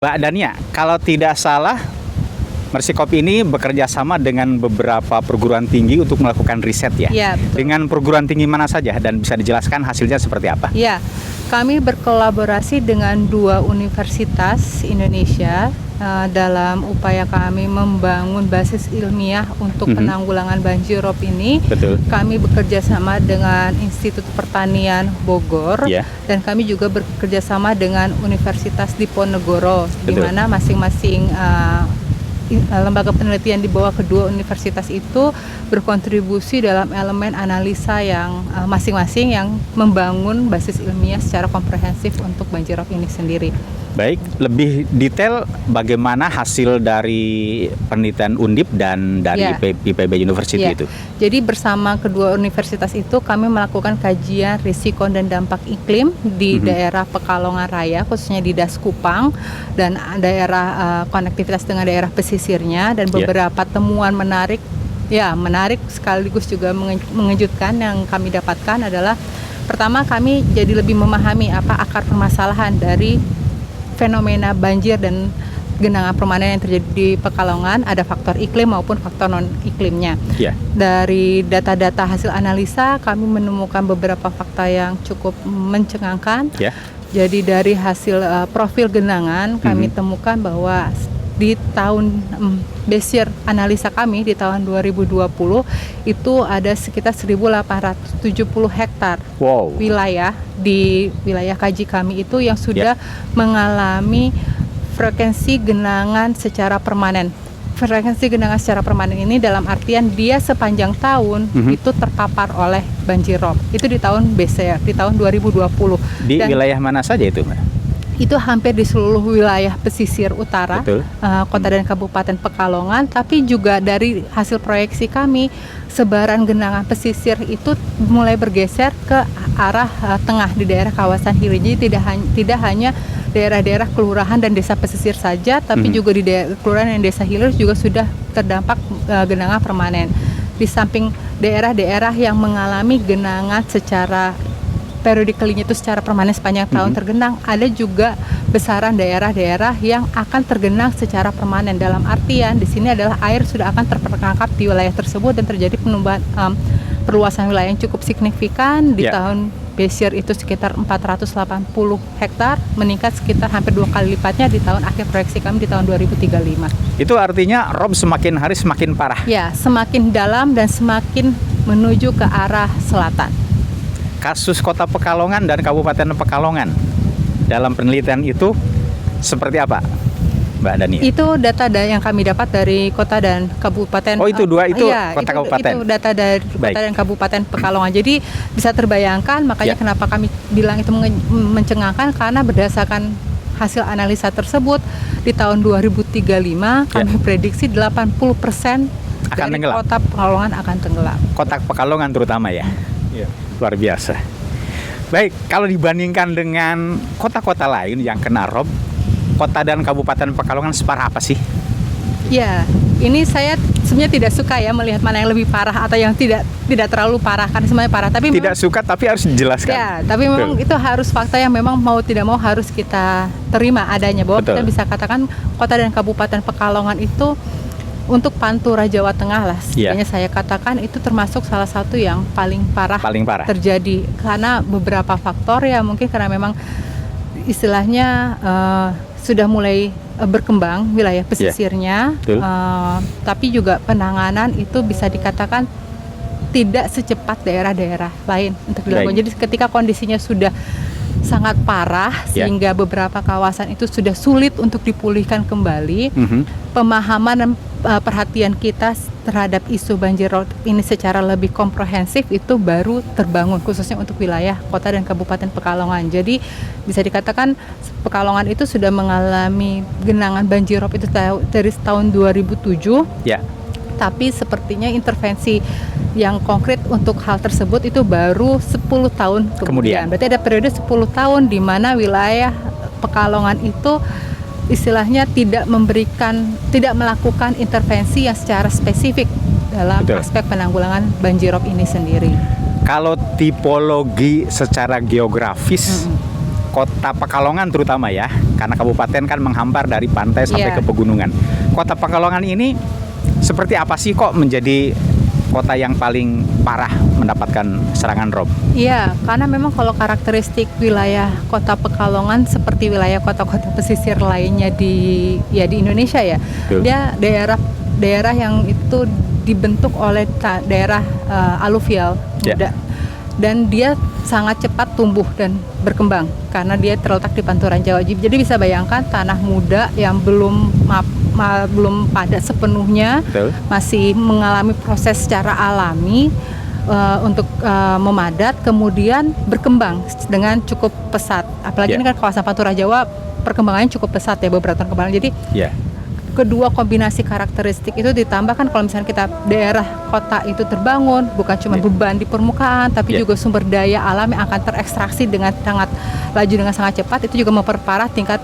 Mbak Dania, kalau tidak salah, Mersikop ini bekerja sama dengan beberapa perguruan tinggi untuk melakukan riset ya? Iya, betul. Dengan perguruan tinggi mana saja dan bisa dijelaskan hasilnya seperti apa? Ya, kami berkolaborasi dengan 2 universitas Indonesia dalam upaya kami membangun basis ilmiah untuk penanggulangan banjirop ini. Betul. Kami bekerja sama dengan Institut Pertanian Bogor, dan kami juga bekerja sama dengan Universitas Diponegoro, di mana masing-masing lembaga penelitian di bawah kedua universitas itu berkontribusi dalam elemen analisa yang masing-masing yang membangun basis ilmiah secara komprehensif untuk banjirop ini sendiri. Baik, lebih detail bagaimana hasil dari penelitian Undip dan dari IPB University itu? Jadi bersama kedua universitas itu kami melakukan kajian risiko dan dampak iklim di daerah Pekalongan Raya, khususnya di Das Kupang dan daerah konektivitas dengan daerah pesisirnya, dan beberapa temuan menarik sekaligus juga mengejutkan yang kami dapatkan adalah, pertama, kami jadi lebih memahami apa akar permasalahan dari fenomena banjir dan genangan permanen yang terjadi di Pekalongan, ada faktor iklim maupun faktor non-iklimnya. Dari data-data hasil analisa, kami menemukan beberapa fakta yang cukup mencengangkan. Jadi dari hasil profil genangan, kami temukan bahwa di tahun base year analisa kami di tahun 2020 itu ada sekitar 1.870 hektar wilayah di wilayah kaji kami itu yang sudah mengalami frekuensi genangan secara permanen. Frekuensi genangan secara permanen ini dalam artian dia sepanjang tahun itu terpapar oleh banjirop. Itu di tahun base year, di tahun 2020. Di wilayah mana saja itu, Mbak? Itu hampir di seluruh wilayah pesisir utara, kota dan kabupaten Pekalongan, tapi juga dari hasil proyeksi kami, sebaran genangan pesisir itu mulai bergeser ke arah tengah di daerah kawasan hilir. Jadi tidak hanya daerah-daerah kelurahan dan desa pesisir saja, tapi juga di kelurahan dan desa hilir juga sudah terdampak genangan permanen. Di samping daerah-daerah yang mengalami genangan secara periodically itu secara permanen sepanjang tahun tergenang, ada juga besaran daerah-daerah yang akan tergenang secara permanen. Dalam artian di sini adalah air sudah akan terperangkap di wilayah tersebut dan terjadi penumbuhan perluasan wilayah yang cukup signifikan. Di tahun base year itu sekitar 480 hektar, meningkat sekitar hampir 2 kali lipatnya di tahun akhir proyeksi kami di tahun 2035. Itu artinya rob semakin hari semakin parah? Ya, semakin dalam dan semakin menuju ke arah selatan. Kasus Kota Pekalongan dan Kabupaten Pekalongan dalam penelitian itu seperti apa, Mbak Dania? Itu data yang kami dapat dari kota dan kabupaten. Oh, itu dua itu kota kabupaten. Itu data dari kota dan kabupaten Pekalongan. Jadi bisa terbayangkan, makanya kenapa kami bilang itu mencengangkan, karena berdasarkan hasil analisa tersebut di tahun 2035 kami prediksi 80% dari kota Pekalongan akan tenggelam. Kota Pekalongan terutama ya. Luar biasa. Baik, kalau dibandingkan dengan kota-kota lain yang kena rob, kota dan kabupaten Pekalongan separah apa sih? Ya, ini saya sebenarnya tidak suka ya melihat mana yang lebih parah atau yang tidak terlalu parah, kan semuanya parah. Tapi tidak suka, tapi harus dijelaskan. Ya, tapi memang itu harus fakta yang memang mau tidak mau harus kita terima adanya, bahwa kita bisa katakan kota dan kabupaten Pekalongan itu untuk Pantura Jawa Tengah lah, sebenarnya saya katakan itu termasuk salah satu yang paling parah terjadi, karena beberapa faktor ya, mungkin karena memang istilahnya sudah mulai berkembang wilayah pesisirnya, tapi juga penanganan itu bisa dikatakan tidak secepat daerah-daerah lain untuk dilakukan. Jadi ketika kondisinya sudah sangat parah sehingga beberapa kawasan itu sudah sulit untuk dipulihkan kembali, pemahaman dan perhatian kita terhadap isu banjirop ini secara lebih komprehensif itu baru terbangun, khususnya untuk wilayah kota dan kabupaten Pekalongan. Jadi bisa dikatakan Pekalongan itu sudah mengalami genangan banjirop itu dari tahun 2007. Tapi sepertinya intervensi yang konkret untuk hal tersebut itu baru 10 tahun kemudian. Berarti ada periode 10 tahun di mana wilayah Pekalongan itu istilahnya tidak melakukan intervensi yang secara spesifik dalam aspek penanggulangan banjirop ini sendiri. Kalau tipologi secara geografis, kota Pekalongan terutama ya, karena kabupaten kan menghampar dari pantai sampai ke pegunungan. Kota Pekalongan ini seperti apa sih kok menjadi kota yang paling parah mendapatkan serangan rob? Iya, karena memang kalau karakteristik wilayah Kota Pekalongan seperti wilayah kota-kota pesisir lainnya di Indonesia ya. Betul. Dia daerah yang itu dibentuk oleh daerah aluvial muda. Dan dia sangat cepat tumbuh dan berkembang karena dia terletak di panturan Jawa. Jadi bisa bayangkan tanah muda yang belum padat sepenuhnya, betul, masih mengalami proses secara alami untuk memadat, kemudian berkembang dengan cukup pesat. Apalagi ini kan kawasan Pantura Jawa perkembangannya cukup pesat ya, beberapa tahun kemarin. Jadi kedua kombinasi karakteristik itu ditambahkan kalau misalnya kita daerah kota itu terbangun, bukan cuma beban di permukaan, tapi juga sumber daya alam yang akan terekstraksi dengan sangat laju, dengan sangat cepat, itu juga memperparah tingkat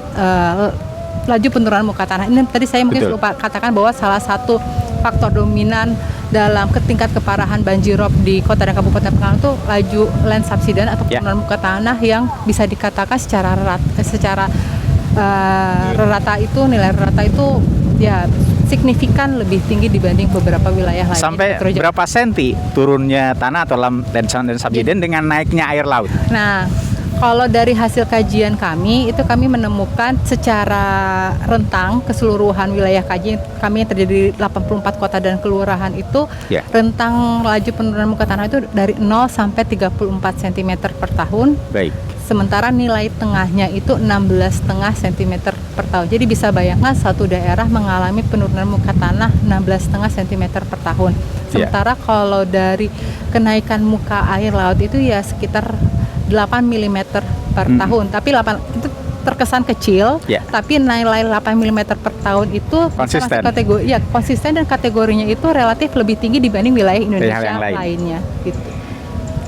laju penurunan muka tanah. Ini tadi saya mungkin lupa katakan bahwa salah satu faktor dominan dalam tingkat keparahan banjirop di kota dan kabupaten Pekalongan itu laju land subsidence atau penurunan muka tanah yang bisa dikatakan secara rata itu, nilai rata itu ya signifikan lebih tinggi dibanding beberapa wilayah lain. Sampai berapa senti turunnya tanah atau land subsidence dengan naiknya air laut? Nah, kalau dari hasil kajian kami, itu kami menemukan secara rentang keseluruhan wilayah kajian kami yang terjadi di 84 kota dan kelurahan itu, rentang laju penurunan muka tanah itu dari 0 sampai 34 cm per tahun. Baik. Sementara nilai tengahnya itu 16,5 cm per tahun. Jadi bisa bayangkan satu daerah mengalami penurunan muka tanah 16,5 cm per tahun. Sementara kalau dari kenaikan muka air laut itu ya sekitar 8 mm per tahun. Tapi 8 itu terkesan kecil, tapi nilai 8 mm per tahun itu konsisten. Konsisten dan kategorinya itu relatif lebih tinggi dibanding wilayah Indonesia yang lainnya gitu.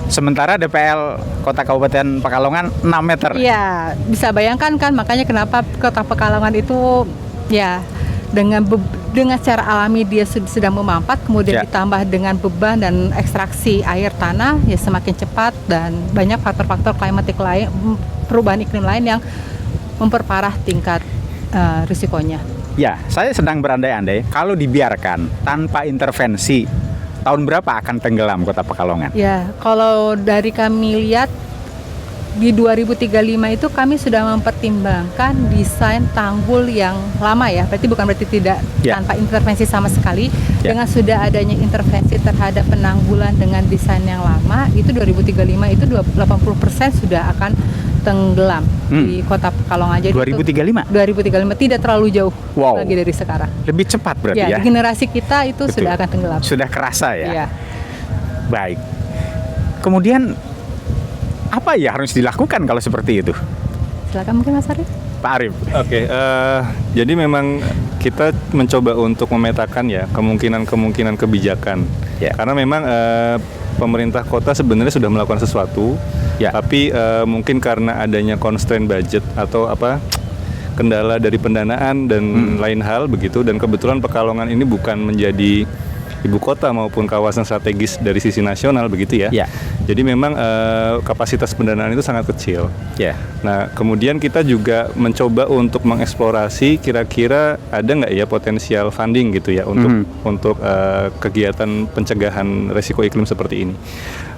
Sementara DPL Kota Kabupaten Pekalongan 6 meter. Iya, bisa bayangkan kan, makanya kenapa Kota Pekalongan itu ya dengan secara alami dia sedang memampat, kemudian ditambah dengan beban dan ekstraksi air tanah ya semakin cepat, dan banyak faktor-faktor klimatik lain, perubahan iklim lain yang memperparah tingkat risikonya. Ya, saya sedang berandai-andai kalau dibiarkan tanpa intervensi, tahun berapa akan tenggelam Kota Pekalongan? Ya, kalau dari kami lihat di 2035 itu kami sudah mempertimbangkan desain tanggul yang lama ya, berarti tidak tanpa intervensi sama sekali. Dengan sudah adanya intervensi terhadap penanggulan dengan desain yang lama, itu 2035 itu 80% sudah akan tenggelam di Kota Pekalongan. Jadi 2035 tidak terlalu jauh lagi dari sekarang. Lebih cepat berarti ya. Generasi kita itu sudah akan tenggelam. Sudah kerasa ya. Baik. Kemudian apa ya harus dilakukan kalau seperti itu? Silakan mungkin Mas Arif. Pak Arif. Oke, jadi memang kita mencoba untuk memetakan ya kemungkinan kebijakan. Karena memang pemerintah kota sebenarnya sudah melakukan sesuatu, tapi mungkin karena adanya constraint budget atau kendala dari pendanaan dan lain hal begitu, dan kebetulan Pekalongan ini bukan menjadi ibu kota maupun kawasan strategis dari sisi nasional begitu ya. Jadi memang kapasitas pendanaan itu sangat kecil. Nah, kemudian kita juga mencoba untuk mengeksplorasi kira-kira ada nggak ya potensial funding gitu ya untuk kegiatan pencegahan resiko iklim seperti ini.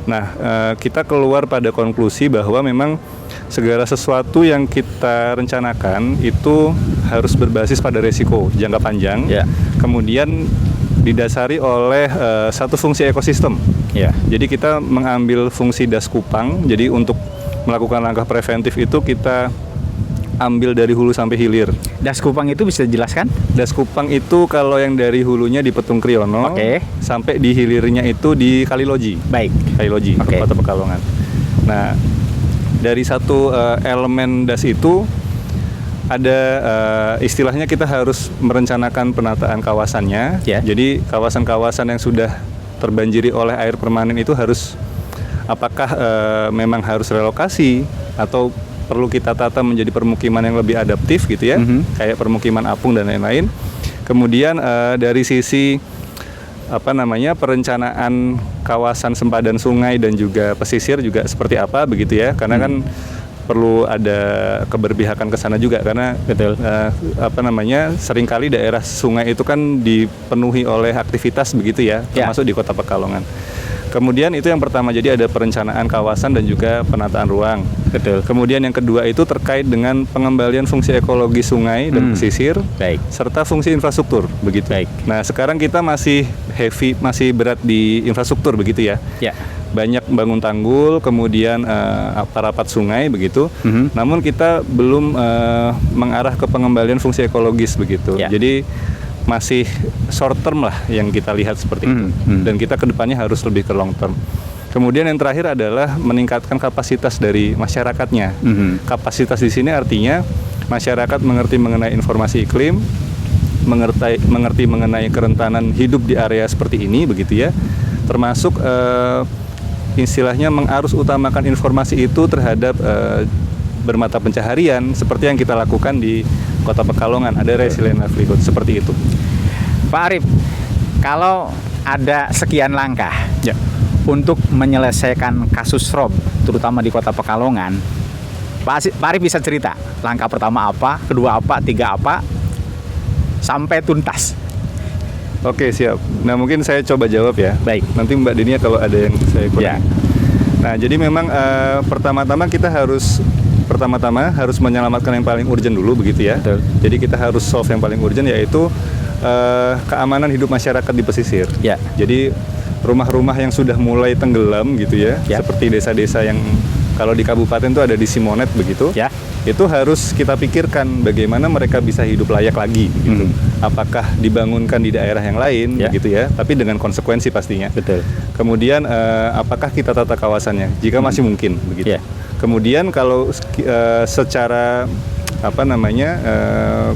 Nah, kita keluar pada konklusi bahwa memang segala sesuatu yang kita rencanakan itu harus berbasis pada resiko jangka panjang. Kemudian didasari oleh satu fungsi ekosistem. Jadi kita mengambil fungsi das kupang. Jadi untuk melakukan langkah preventif itu kita ambil dari hulu sampai hilir. Das kupang itu bisa dijelaskan? Das kupang itu kalau yang dari hulunya di Petung Kriono, sampai di hilirnya itu di Kaliloji. Baik. Kaliloji, Kota Pekalongan. Nah, dari satu elemen das itu ada istilahnya kita harus merencanakan penataan kawasannya. Jadi kawasan-kawasan yang sudah terbanjiri oleh air permanen itu harus apakah memang harus relokasi atau perlu kita tata menjadi permukiman yang lebih adaptif gitu ya, kayak permukiman apung dan lain-lain. Kemudian dari sisi perencanaan kawasan sempadan sungai dan juga pesisir juga seperti apa begitu ya, karena kan perlu ada keberpihakan ke sana juga karena betul. Seringkali daerah sungai itu kan dipenuhi oleh aktivitas begitu ya, termasuk di Kota Pekalongan. Kemudian itu yang pertama, jadi ada perencanaan kawasan dan juga penataan ruang. Betul. Kemudian yang kedua itu terkait dengan pengembalian fungsi ekologi sungai dan pesisir, serta fungsi infrastruktur begitu. Nah sekarang kita masih berat di infrastruktur begitu ya. Banyak bangun tanggul, kemudian parapat sungai begitu. Namun kita belum mengarah ke pengembalian fungsi ekologis begitu. Jadi masih short term lah yang kita lihat seperti itu. Dan kita kedepannya harus lebih ke long term. Kemudian yang terakhir adalah meningkatkan kapasitas dari masyarakatnya. Kapasitas di sini artinya masyarakat mengerti mengenai informasi iklim, mengerti mengenai kerentanan hidup di area seperti ini begitu ya. Termasuk istilahnya mengarus utamakan informasi itu terhadap bermata pencaharian seperti yang kita lakukan di Kota Pekalongan, ada resilient livelihood seperti itu. Pak Arief, kalau ada sekian langkah untuk menyelesaikan kasus rob, terutama di Kota Pekalongan, Pak Arief bisa cerita langkah pertama apa, kedua apa, tiga apa, sampai tuntas. Oke, siap. Nah mungkin saya coba jawab ya. Baik. Nanti Mbak Dinia kalau ada yang saya kurang. Nah jadi memang pertama-tama kita harus menyelamatkan yang paling urgent dulu begitu ya. Betul. Jadi kita harus solve yang paling urgent, yaitu keamanan hidup masyarakat di pesisir. Jadi rumah-rumah yang sudah mulai tenggelam gitu ya, seperti desa-desa yang kalau di kabupaten itu ada di Simonet begitu. Itu harus kita pikirkan bagaimana mereka bisa hidup layak lagi gitu. Apakah dibangunkan di daerah yang lain begitu ya, tapi dengan konsekuensi pastinya. Betul. Kemudian apakah kita tata kawasannya jika masih mungkin begitu. Kemudian kalau secara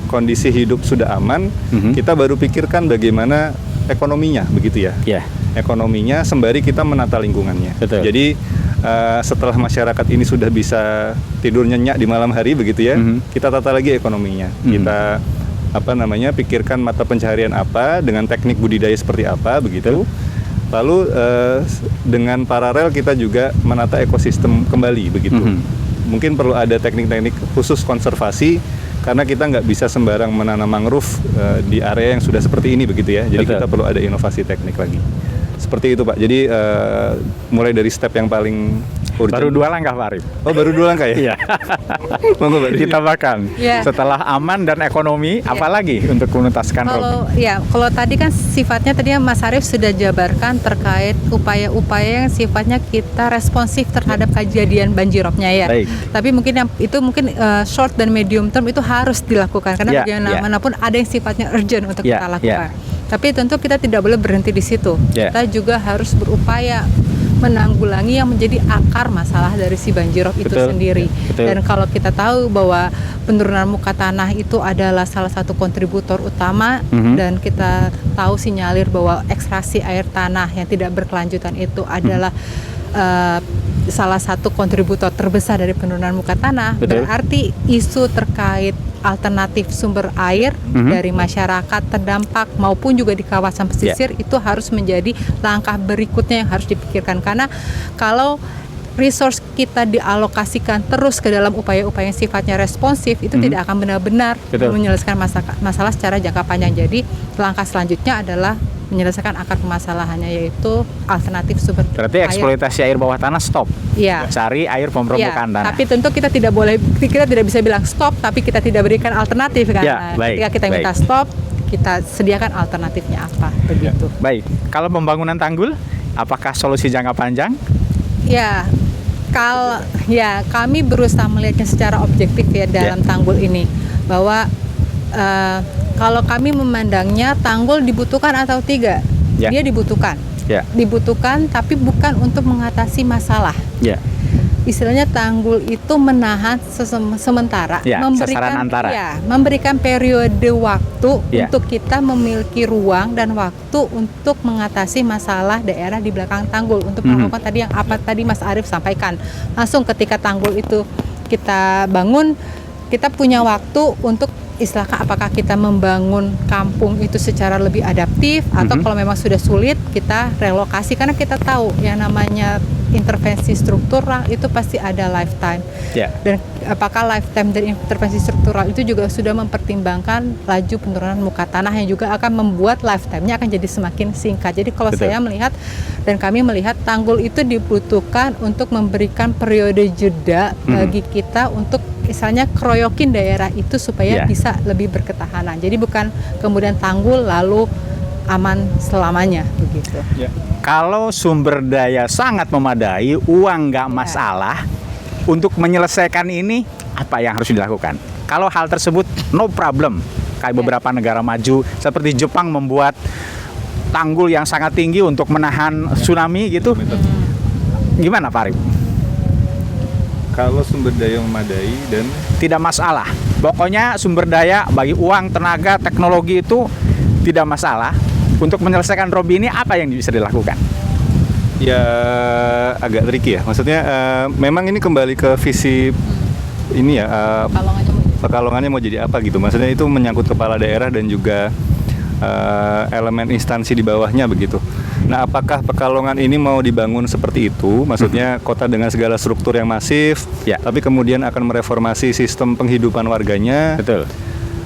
kondisi hidup sudah aman, kita baru pikirkan bagaimana ekonominya begitu ya. Ekonominya sembari kita menata lingkungannya. Betul. Jadi setelah masyarakat ini sudah bisa tidur nyenyak di malam hari begitu ya, kita tata lagi ekonominya. Kita pikirkan mata pencaharian apa dengan teknik budidaya seperti apa begitu. Lalu dengan paralel kita juga menata ekosistem kembali begitu. Mungkin perlu ada teknik-teknik khusus konservasi karena kita nggak bisa sembarang menanam mangrove di area yang sudah seperti ini begitu ya. Jadi kita perlu ada inovasi teknik lagi. Seperti itu Pak. Jadi mulai dari step yang paling urgent. Baru 2 langkah Pak Arief. Oh baru 2 langkah ya? Iya. Monggo Mbak. Ditambahkan. Setelah aman dan ekonomi, apalagi untuk menuntaskan rob? Kalau tadi kan sifatnya tadi Mas Arief sudah jabarkan terkait upaya-upaya yang sifatnya kita responsif terhadap kejadian banjirobnya ya. Tapi mungkin short dan medium term itu harus dilakukan karena bagaimanapun ada yang sifatnya urgent untuk kita lakukan. Tapi tentu kita tidak boleh berhenti di situ. Kita juga harus berupaya menanggulangi yang menjadi akar masalah dari si banjirop itu sendiri. Dan kalau kita tahu bahwa penurunan muka tanah itu adalah salah satu kontributor utama dan kita tahu sinyalir bahwa ekstraksi air tanah yang tidak berkelanjutan itu adalah salah satu kontributor terbesar dari penurunan muka tanah. Berarti isu terkait alternatif sumber air dari masyarakat terdampak maupun juga di kawasan pesisir itu harus menjadi langkah berikutnya yang harus dipikirkan, karena kalau resource kita dialokasikan terus ke dalam upaya-upaya yang sifatnya responsif itu tidak akan benar-benar menyelesaikan masalah secara jangka panjang. Jadi langkah selanjutnya adalah menyelesaikan akar permasalahannya, yaitu alternatif sumber Berarti air. Eksploitasi air bawah tanah stop. Cari air permukaan tanah. Tapi tentu kita tidak bisa bilang stop tapi kita tidak berikan alternatif kan. Ketika kita minta stop, kita sediakan alternatifnya apa begitu. Baik. Kalau pembangunan tanggul, apakah solusi jangka panjang? Kami berusaha melihatnya secara objektif ya dalam tanggul ini, bahwa kalau kami memandangnya tanggul dibutuhkan atau tidak, dia dibutuhkan. Dibutuhkan tapi bukan untuk mengatasi masalah. Istilahnya tanggul itu menahan sementara, memberikan periode waktu untuk kita memiliki ruang dan waktu untuk mengatasi masalah daerah di belakang tanggul, untuk melakukan tadi yang Mas Arief sampaikan. Langsung ketika tanggul itu kita bangun, kita punya waktu untuk istilahnya apakah kita membangun kampung itu secara lebih adaptif atau kalau memang sudah sulit kita relokasi, karena kita tahu yang namanya intervensi struktural itu pasti ada lifetime. Dan apakah lifetime dari intervensi struktural itu juga sudah mempertimbangkan laju penurunan muka tanah yang juga akan membuat lifetime-nya akan jadi semakin singkat. Jadi kalau saya melihat dan kami melihat tanggul itu dibutuhkan untuk memberikan periode jeda bagi kita untuk misalnya keroyokin daerah itu supaya bisa lebih berketahanan. Jadi bukan kemudian tanggul lalu aman selamanya begitu. Kalau sumber daya sangat memadai, uang nggak masalah, untuk menyelesaikan ini apa yang harus dilakukan? Kalau hal tersebut no problem, kayak beberapa negara maju seperti Jepang membuat tanggul yang sangat tinggi untuk menahan tsunami gitu, gimana Pak Arif? Kalau sumber daya memadai dan tidak masalah, pokoknya sumber daya bagi uang, tenaga, teknologi itu tidak masalah. Untuk menyelesaikan Rob ini apa yang bisa dilakukan? Ya agak tricky ya. Maksudnya memang ini kembali ke visi ini ya. Pekalongannya mau jadi apa gitu. Maksudnya itu menyangkut kepala daerah dan juga elemen instansi di bawahnya begitu. Nah, apakah Pekalongan ini mau dibangun seperti itu? Maksudnya kota dengan segala struktur yang masif, tapi kemudian akan mereformasi sistem penghidupan warganya. Betul.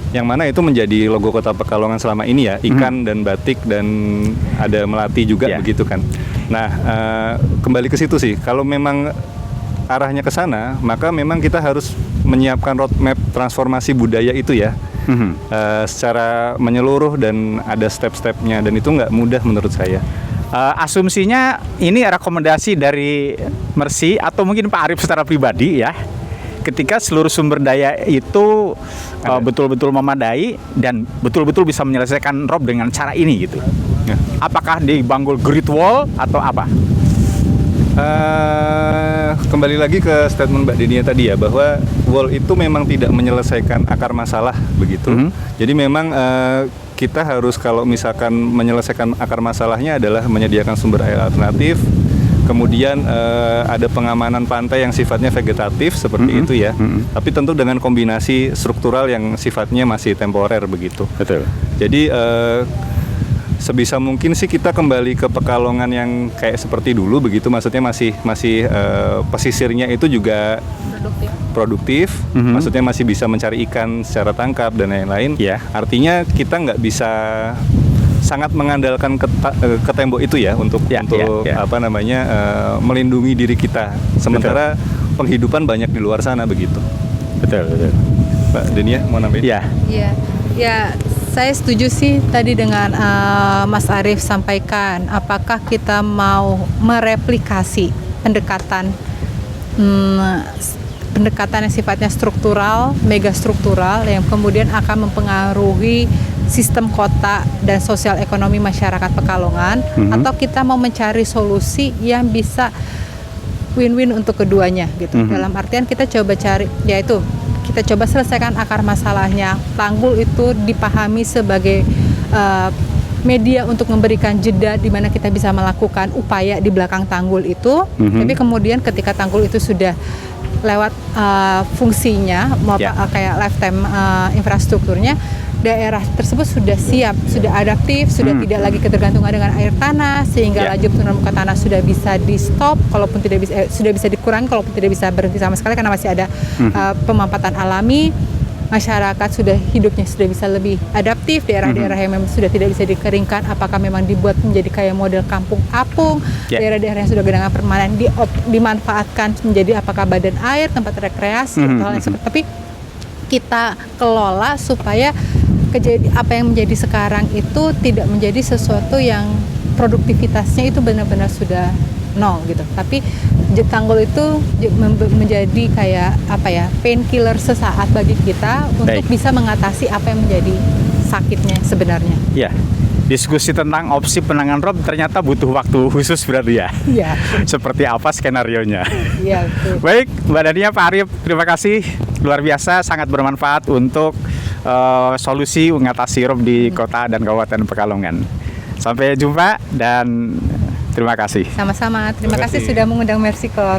Yang mana itu menjadi logo Kota Pekalongan selama ini ya, ikan dan batik dan ada melati juga begitu kan. Nah, kembali ke situ sih. Kalau memang arahnya ke sana, maka memang kita harus menyiapkan roadmap transformasi budaya itu ya, secara menyeluruh dan ada step-stepnya, dan itu nggak mudah menurut saya. Asumsinya ini rekomendasi dari Mercy atau mungkin Pak Arif secara pribadi ya. Ketika seluruh sumber daya itu betul-betul memadai dan betul-betul bisa menyelesaikan Rob dengan cara ini gitu. Apakah dibangun Great Wall atau apa? Kembali lagi ke statement Mbak Denia tadi ya, bahwa wall itu memang tidak menyelesaikan akar masalah begitu. Jadi memang kita harus, kalau misalkan menyelesaikan akar masalahnya adalah menyediakan sumber air alternatif. Kemudian ada pengamanan pantai yang sifatnya vegetatif seperti itu ya. Tapi tentu dengan kombinasi struktural yang sifatnya masih temporer begitu. Betul. Jadi sebisa mungkin sih kita kembali ke Pekalongan yang kayak seperti dulu begitu. Maksudnya masih pesisirnya itu juga produktif. Maksudnya masih bisa mencari ikan secara tangkap dan lain-lain. Artinya kita nggak bisa sangat mengandalkan ke tembok itu ya untuk melindungi diri kita. Sementara penghidupan banyak di luar sana begitu. Betul. Mbak Denia mau nambahin? Ya, saya setuju sih tadi dengan Mas Arif sampaikan. Apakah kita mau mereplikasi pendekatan yang sifatnya struktural, mega struktural, yang kemudian akan mempengaruhi sistem kota dan sosial ekonomi masyarakat Pekalongan, atau kita mau mencari solusi yang bisa win-win untuk keduanya gitu. Dalam artian kita coba cari, yaitu kita coba selesaikan akar masalahnya. Tanggul itu dipahami sebagai media untuk memberikan jeda di mana kita bisa melakukan upaya di belakang tanggul itu. Tapi kemudian ketika tanggul itu sudah lewat fungsinya, kayak lifetime infrastrukturnya, daerah tersebut sudah siap, sudah adaptif, sudah tidak lagi ketergantungan dengan air tanah, sehingga laju penurunan muka tanah sudah bisa di stop, kalaupun tidak bisa sudah bisa dikurangi, kalaupun tidak bisa berhenti sama sekali karena masih ada pemampatan alami. Masyarakat sudah hidupnya sudah bisa lebih adaptif. Daerah-daerah yang memang sudah tidak bisa dikeringkan, apakah memang dibuat menjadi kayak model kampung apung. Daerah-daerah yang sudah genangan permanen dimanfaatkan menjadi apakah badan air, tempat rekreasi, tapi kita kelola supaya apa yang menjadi sekarang itu tidak menjadi sesuatu yang produktivitasnya itu benar-benar sudah nol gitu. Tapi tanggul itu menjadi kayak painkiller sesaat bagi kita untuk bisa mengatasi apa yang menjadi sakitnya sebenarnya. Ya. Diskusi tentang opsi penanganan Rob ternyata butuh waktu khusus berarti ya. Iya. Seperti apa skenarionya? Iya. Baik, Mbak Dania, Pak Arif, terima kasih. Luar biasa, sangat bermanfaat untuk solusi mengatasi Rob di kota dan kabupaten Pekalongan. Sampai jumpa dan terima kasih. Sama-sama. Terima kasih sudah mengundang Mercy Corp.